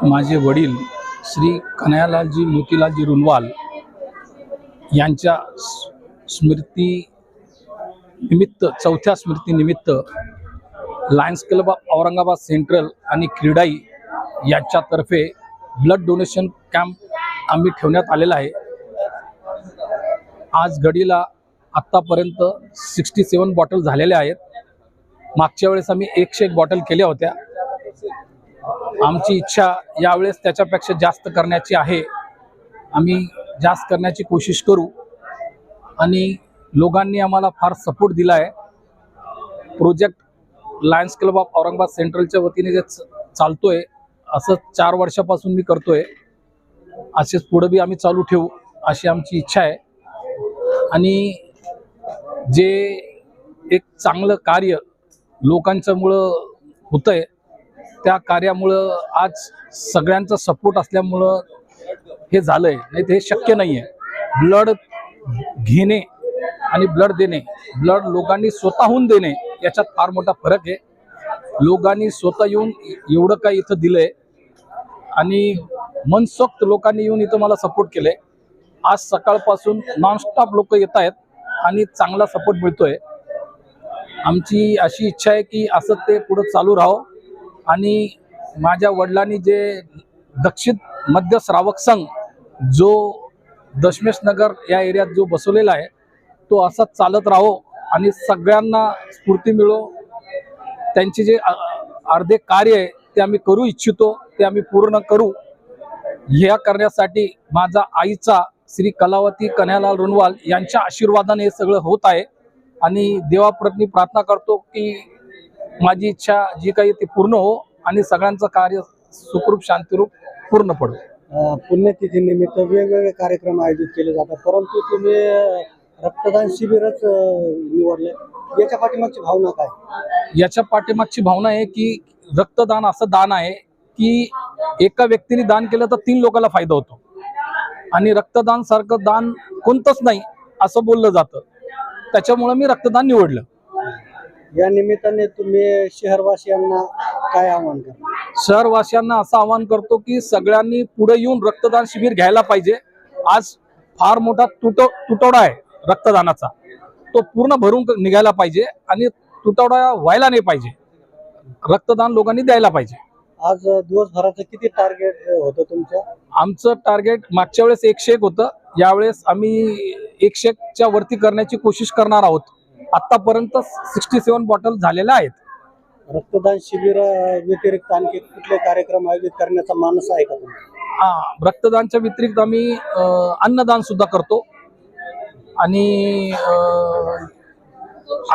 माझे वडील श्री कन्हैयालालजी मोतीलालजी रुनवाल यांच्या स्मृती निमित्त, चौथ्या स्मृतीनिमित्त Lions club of Aurangabad central आणि क्रीडाई यांच्यातर्फे ब्लड डोनेशन कॅम्प आम्ही ठेवण्यात आलेला आहे। आज घडीला आत्तापर्यंत 67 बॉटल झालेल्या आहेत। मागच्या वेळेस आम्ही 101 बॉटल केल्या होत्या। आमची इच्छा यावेळेस त्याच्यापेक्षा जास्त करण्याची आहे। आम्ही जास्त करण्याची कोशिश करू आणि लोकांनी आम्हाला फार सपोर्ट दिला आहे। Project Lions club of Aurangabad सेंट्रलच्या वतीने जे चालतोय असं 4 वर्षापासून मी करतोय, असेच पुढे बी आम्ही चालू ठेवू अशी आमची इच्छा आहे। आणि जे एक चांगलं कार्य लोकांच्यामुळं होतंय त्या कार्यामुळं आज सगळ्यांचा सपोर्ट असल्यामुळं हे झालंय, नाही तर हे शक्य नाही आहे। ब्लड घेणे आणि ब्लड देणे, ब्लड लोकांनी स्वतःहून देणे याच्यात फार मोठा फरक आहे। लोकांनी स्वतः येऊन एवढं काही इथं दिलंय आणि मनसोक्त लोकांनी येऊन इथं मला सपोर्ट केलंय। आज सकाळपासून नॉनस्टॉप लोक येत आहेत आणि चांगला सपोर्ट मिळतोय। आमची अशी इच्छा आहे की असं ते पुढे चालू राहो आणि माझ्या वडिलांनी जे दक्षिण मध्य श्रावक संघ जो दशमेश नगर या एरियात जो बसवलेला आहे तो असाच चालत राहो आणि सगळ्यांना स्फूर्ती मिळो। त्यांचे जे अर्धे कार्य आहे ते आम्ही करू इच्छितो, ते आम्ही पूर्ण करू। ह्या करण्यासाठी माझा आईचा श्री कलावती कन्हैयालाल रुनवाल यांच्या आशीर्वादाने हे सगळं होत आहे आणि देवाप्रती प्रार्थना करतो की माझी इच्छा जी काही ती पूर्ण हो आणि सगळ्यांचं कार्य सुखरूप शांतिरूप पूर्ण पडो। पुण्यतिथी निमित्त वेगवेगळे कार्यक्रम आयोजित केले जातात, परंतु तुम्ही रक्तदान शिबिरच निवडले, याच्या पाठीमागची भावना काय? याच्या पाठीमागची भावना आहे की रक्तदान असं दान आहे की एका व्यक्तीने दान केलं तर 3 लोकांना फायदा होतो आणि रक्तदान सारखं दान कोणतंच नाही असं बोललं जातं। त्याच्यामुळे मी रक्तदान निवडलं। या निमित्ताने तुम्ही शहरवासियांना काय आवाहन करता? शहरवासियांना असं आवाहन करतो की सगळ्यांनी पुढे येऊन रक्तदान शिबिर घ्यायला पाहिजे। आज फार मोठा तुटवडा आहे रक्तदानाचा, तो पूर्ण भरून निघायला पाहिजे आणि तुटवडा व्हायला नाही पाहिजे। रक्तदान लोकांनी द्यायला पाहिजे। आज दिवसभराचं किती टार्गेट होतं तुमचं? आमचं टार्गेट मागच्या वेळेस 101 होतं, यावेळेस आम्ही 101च्या वरती करण्याची कोशिश करणार आहोत। आतापर्यंत 67 बॉटल झालेल्या आहेत। रक्तदान शिबिर व्यतिरिक्त आणखी कुठले कार्यक्रम आयोजित करण्याचा मानस आहे का तुम्हाला? रक्तदानच्या व्यतिरिक्त आम्ही अन्नदान सुद्धा करतो आणि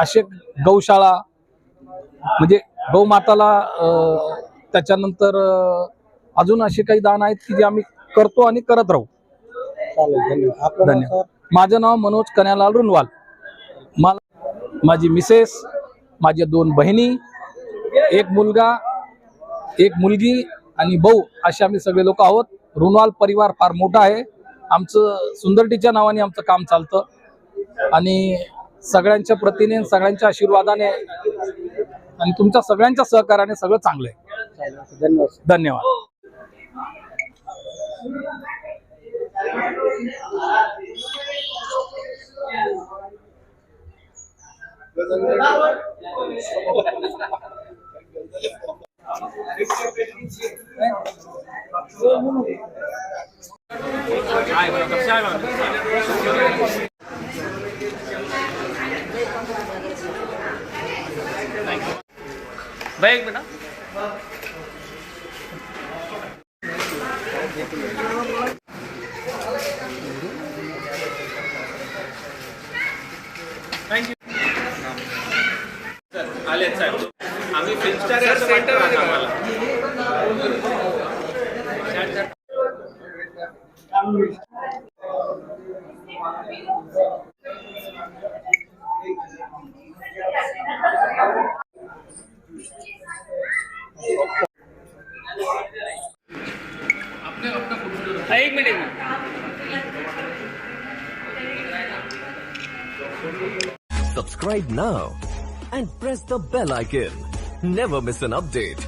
असे गौशाळा म्हणजे गौमाताला, त्याच्यानंतर अजून असे काही दान आहेत की जे आम्ही करतो आणि करत राहू। चालेल, धन्यवाद। माझं नाव मनोज कन्हैयालाल रुनवाल। माझी मिसेस, माझ्या 2 बहिणी, 1 मुलगा, 1 मुलगी आणि भाऊ असे आम्ही सगळे लोक आहोत। रुनवाल परिवार फार मोठा आहे। आमचं सुंदरटीच्या नावाने आमचं काम चालतं आणि सगळ्यांच्या प्रतीने, सगळ्यांच्या आशीर्वादाने आणि तुमच्या सगळ्यांच्या सहकार्याने सगळं चांगलं आहे। धन्यवाद। धन्यवाद। भाई एक मिनट। Thank you sir. आले साहेब, आम्ही फिल्म स्टार सेंटर आम्हाला एक minute. Subscribe now and press the bell icon. Never miss an update.